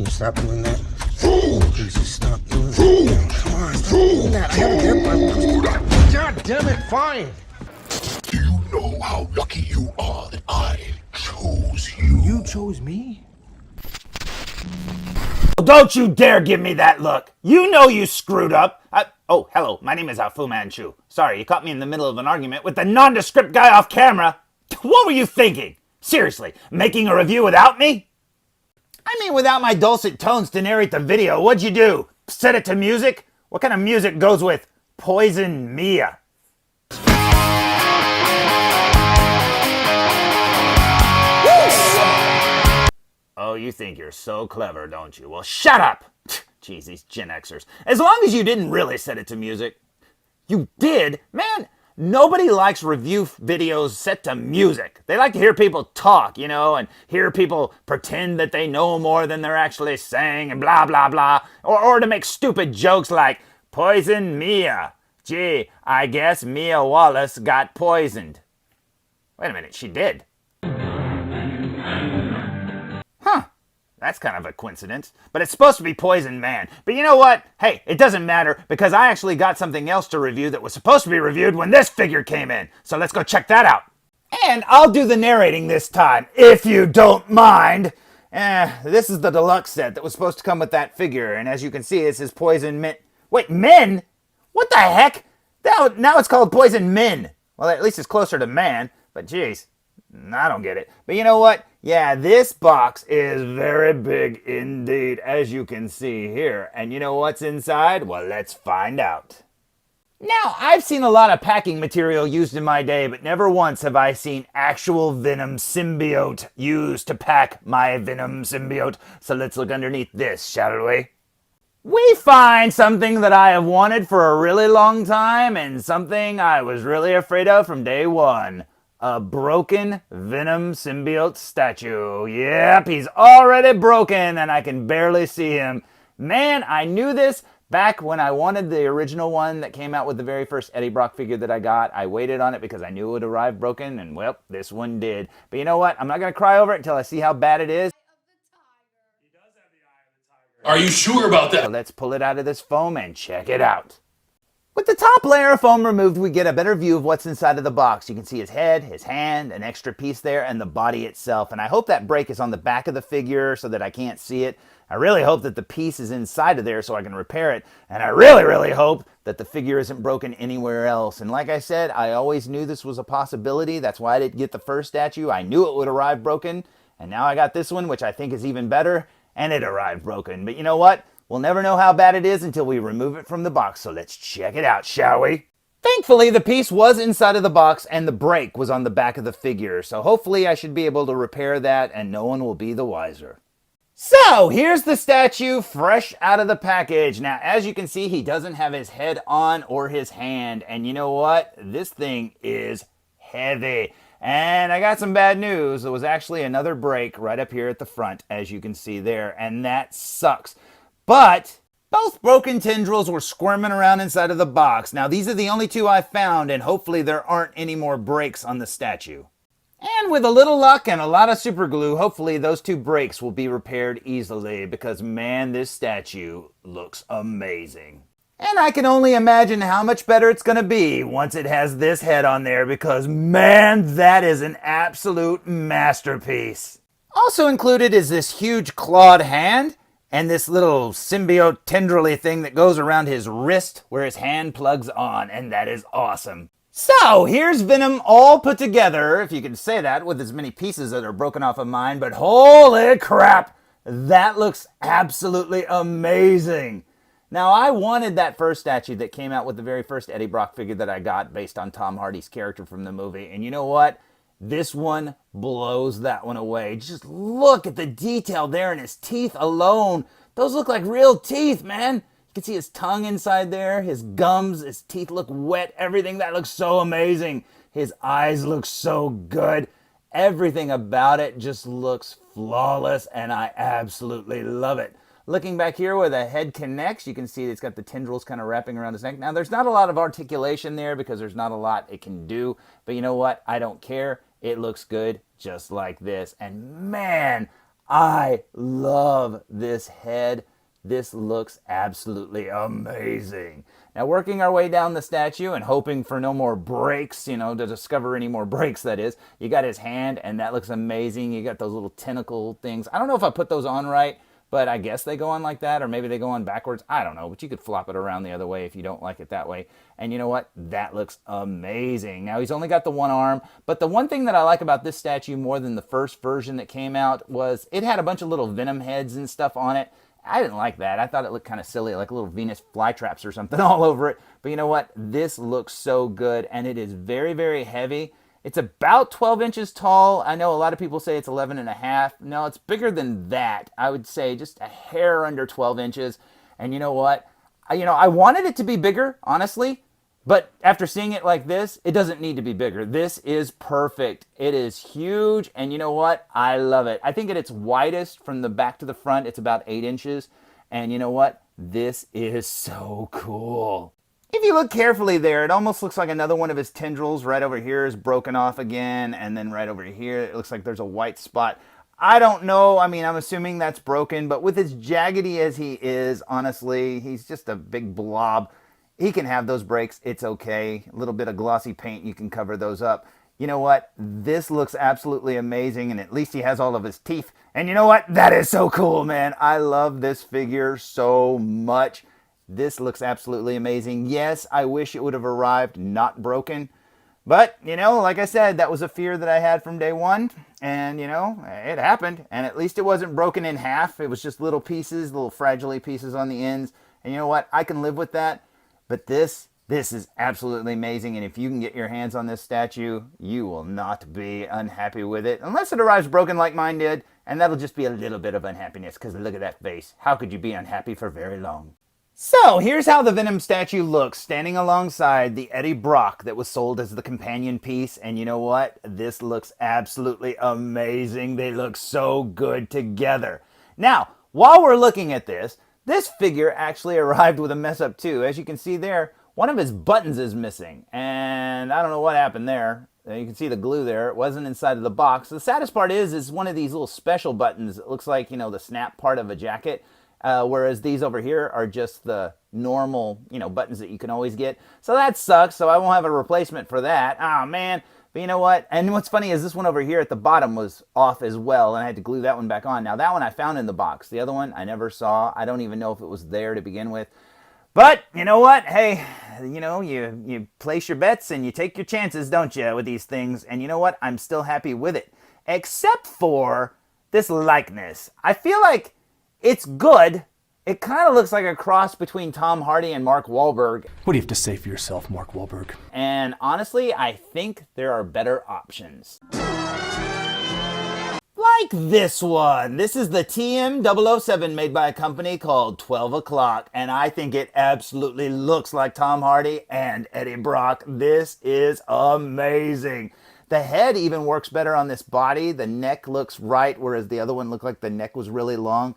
Can you stop doing that? Please just stop doing that. Come on, stop doing that. I have a dead. God damn it, fine. Do you know how lucky you are that I chose you? You chose me? Don't you dare give me that look. You know you screwed up. Oh, hello. My name is Fu Manchu. Sorry, you caught me in the middle of an argument with the nondescript guy off camera. What were you thinking? Seriously, making a review without me? I mean, without my dulcet tones to narrate the video, what'd you do? Set it to music? What kind of music goes with Poison Mia? Oh, you think you're so clever, don't you? Well, shut up! Jeez, these Gen Xers. As long as you didn't really set it to music. You did? Man, nobody likes review videos set to music. They like to hear people talk, you know, and hear people pretend that they know more than they're actually saying and blah, blah, blah. Or to make stupid jokes like, Poison Mia. Gee, I guess Mia Wallace got poisoned. Wait a minute, she did. Huh. That's kind of a coincidence. But it's supposed to be Poison Man. But you know what? Hey, it doesn't matter because I actually got something else to review that was supposed to be reviewed when this figure came in. So let's go check that out. And I'll do the narrating this time, if you don't mind. This is the deluxe set that was supposed to come with that figure. And as you can see, it says Poison Men. Wait, Men? What the heck? Now it's called Poison Men. Well, at least it's closer to man. But geez, I don't get it. But you know what? Yeah, this box is very big indeed, as you can see here. And you know what's inside? Well, let's find out. Now, I've seen a lot of packing material used in my day, but never once have I seen actual Venom symbiote used to pack my Venom symbiote. So let's look underneath this, shall we? We find something that I have wanted for a really long time and something I was really afraid of from day one. A broken Venom symbiote statue. Yep, he's already broken and I can barely see him. Man, I knew this back when I wanted the original one that came out with the very first Eddie Brock figure that I got. I waited on it because I knew it would arrive broken, and well, this one did. But you know what? I'm not going to cry over it until I see how bad it is. Are you sure about that? So let's pull it out of this foam and check it out. With the top layer of foam removed, we get a better view of what's inside of the box. You can see his head, his hand, an extra piece there, and the body itself. And I hope that break is on the back of the figure so that I can't see it. I really hope that the piece is inside of there so I can repair it. And I really, really hope that the figure isn't broken anywhere else. And like I said, I always knew this was a possibility. That's why I didn't get the first statue. I knew it would arrive broken. And now I got this one, which I think is even better. And it arrived broken. But you know what? We'll never know how bad it is until we remove it from the box, so let's check it out, shall we? Thankfully, the piece was inside of the box and the break was on the back of the figure, so hopefully I should be able to repair that and no one will be the wiser. So, here's the statue fresh out of the package. Now, as you can see, he doesn't have his head on or his hand, and you know what? This thing is heavy. And I got some bad news. There was actually another break right up here at the front, as you can see there, and that sucks. But both broken tendrils were squirming around inside of the box. Now, these are the only two I found, and hopefully there aren't any more breaks on the statue. And with a little luck and a lot of super glue, hopefully those two breaks will be repaired easily, because man, this statue looks amazing. And I can only imagine how much better it's going to be once it has this head on there, because man, that is an absolute masterpiece. Also included is this huge clawed hand, and this little symbiote tendrily thing that goes around his wrist where his hand plugs on, and that is awesome. So, here's Venom all put together, if you can say that, with as many pieces that are broken off of mine, but holy crap, that looks absolutely amazing. Now, I wanted that first statue that came out with the very first Eddie Brock figure that I got based on Tom Hardy's character from the movie, and you know what? This one blows that one away. Just look at the detail there in his teeth alone. Those look like real teeth, man. You can see his tongue inside there, his gums, his teeth look wet, everything. That looks so amazing. His eyes look so good. Everything about it just looks flawless, and I absolutely love it. Looking back here where the head connects, you can see it's got the tendrils kind of wrapping around his neck. Now, there's not a lot of articulation there because there's not a lot it can do. But you know what? I don't care. It looks good just like this. And man, I love this head. This looks absolutely amazing. Now, working our way down the statue and hoping for no more breaks, to discover any more breaks, that is. You got his hand, and that looks amazing. You got those little tentacle things. I don't know if I put those on right, but I guess they go on like that, or maybe they go on backwards. I don't know, but you could flop it around the other way if you don't like it that way. And you know what? That looks amazing. Now, he's only got the one arm, but the one thing that I like about this statue more than the first version that came out was it had a bunch of little Venom heads and stuff on it. I didn't like that. I thought it looked kind of silly, like little Venus flytraps or something all over it. But you know what? This looks so good, and it is very, very heavy. It's about 12 inches tall. I know a lot of people say it's 11 and a half. No, it's bigger than that. I would say just a hair under 12 inches. And you know what? I wanted it to be bigger, honestly. But after seeing it like this, it doesn't need to be bigger. This is perfect. It is huge. And you know what? I love it. I think at its widest from the back to the front, it's about 8 inches. And you know what? This is so cool. If you look carefully there, it almost looks like another one of his tendrils right over here is broken off again. And then right over here, it looks like there's a white spot. I don't know. I mean, I'm assuming that's broken. But with as jaggedy as he is, honestly, he's just a big blob. He can have those breaks. It's okay. A little bit of glossy paint, you can cover those up. You know what? This looks absolutely amazing. And at least he has all of his teeth. And you know what? That is so cool, man. I love this figure so much. This looks absolutely amazing. Yes, I wish it would have arrived not broken. But, like I said, that was a fear that I had from day one. And, it happened. And at least it wasn't broken in half. It was just little pieces, little fragile pieces on the ends. And you know what? I can live with that. But this is absolutely amazing. And if you can get your hands on this statue, you will not be unhappy with it. Unless it arrives broken like mine did. And that'll just be a little bit of unhappiness. Because look at that face. How could you be unhappy for very long? So, here's how the Venom statue looks standing alongside the Eddie Brock that was sold as the companion piece. And you know what? This looks absolutely amazing. They look so good together. Now, while we're looking at this figure actually arrived with a mess up too. As you can see there, one of his buttons is missing. And I don't know what happened there. You can see the glue there. It wasn't inside of the box. The saddest part is one of these little special buttons. It looks like, the snap part of a jacket. Whereas these over here are just the normal, buttons that you can always get. So that sucks. So I won't have a replacement for that. Oh, man. But you know what? And what's funny is this one over here at the bottom was off as well. And I had to glue that one back on. Now, that one I found in the box. The other one I never saw. I don't even know if it was there to begin with. But you know what? Hey, you place your bets and you take your chances, don't you, with these things. And you know what? I'm still happy with it. Except for this likeness. I feel like it's good. It kind of looks like a cross between Tom Hardy and Mark Wahlberg. What do you have to say for yourself, Mark Wahlberg? And honestly, I think there are better options. Like this one. This is the TM007 made by a company called 12 O'Clock. And I think it absolutely looks like Tom Hardy and Eddie Brock. This is amazing. The head even works better on this body. The neck looks right, whereas the other one looked like the neck was really long.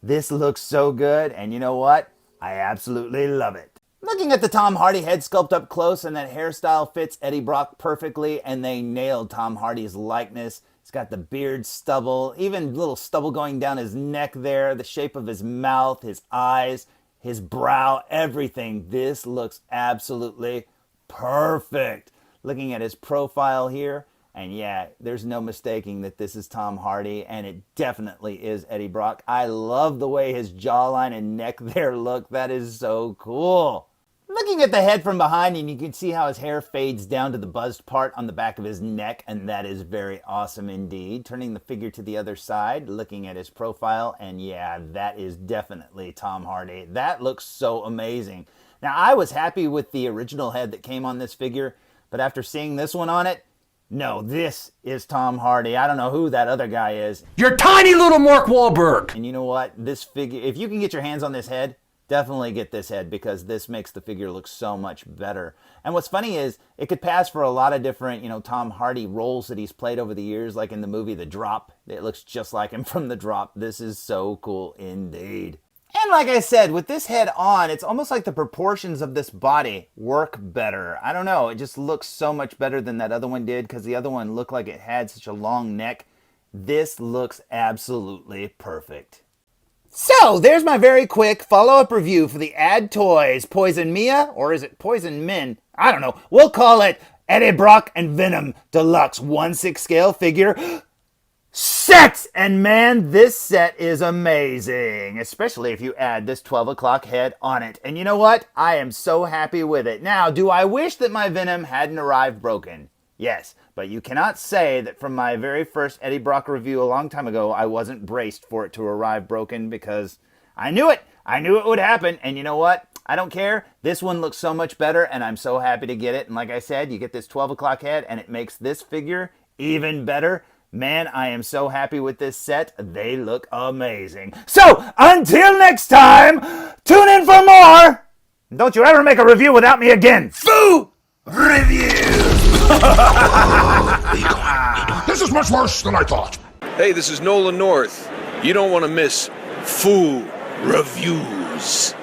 This looks so good, and you know what? I absolutely love it. Looking at the Tom Hardy head sculpt up close, and that hairstyle fits Eddie Brock perfectly, and they nailed Tom Hardy's likeness. He's got the beard stubble, even little stubble going down his neck there, the shape of his mouth, his eyes, his brow, everything. This looks absolutely perfect. Looking at his profile here, and yeah, there's no mistaking that this is Tom Hardy, and it definitely is Eddie Brock. I love the way his jawline and neck there look. That is so cool. Looking at the head from behind, and you can see how his hair fades down to the buzzed part on the back of his neck, and that is very awesome indeed. Turning the figure to the other side, looking at his profile, and yeah, that is definitely Tom Hardy. That looks so amazing. Now, I was happy with the original head that came on this figure, but after seeing this one on it, no, this is Tom Hardy. I don't know who that other guy is. You're tiny little Mark Wahlberg! And you know what? This figure, if you can get your hands on this head, definitely get this head, because this makes the figure look so much better. And what's funny is it could pass for a lot of different, Tom Hardy roles that he's played over the years, like in the movie The Drop. It looks just like him from The Drop. This is so cool indeed. And like I said, with this head on, it's almost like the proportions of this body work better. I don't know, it just looks so much better than that other one did, because the other one looked like it had such a long neck. This looks absolutely perfect. So, there's my very quick follow-up review for the Add Toys Poison Mia, or is it Poison Min? I don't know. We'll call it Eddie Brock and Venom Deluxe 1/6 scale figure set! And man, this set is amazing, especially if you add this 12 o'clock head on it. And you know what? I am so happy with it. Now, do I wish that my Venom hadn't arrived broken? Yes, but you cannot say that from my very first Eddie Brock review a long time ago, I wasn't braced for it to arrive broken, because I knew it. I knew it would happen. And you know what? I don't care. This one looks so much better, and I'm so happy to get it. And like I said, you get this 12 o'clock head, and it makes this figure even better. Man, I am so happy with this set. They look amazing. So, until next time, tune in for more. Don't you ever make a review without me again. Foo Reviews! This is much worse than I thought. Hey, this is Nolan North. You don't want to miss Foo Reviews.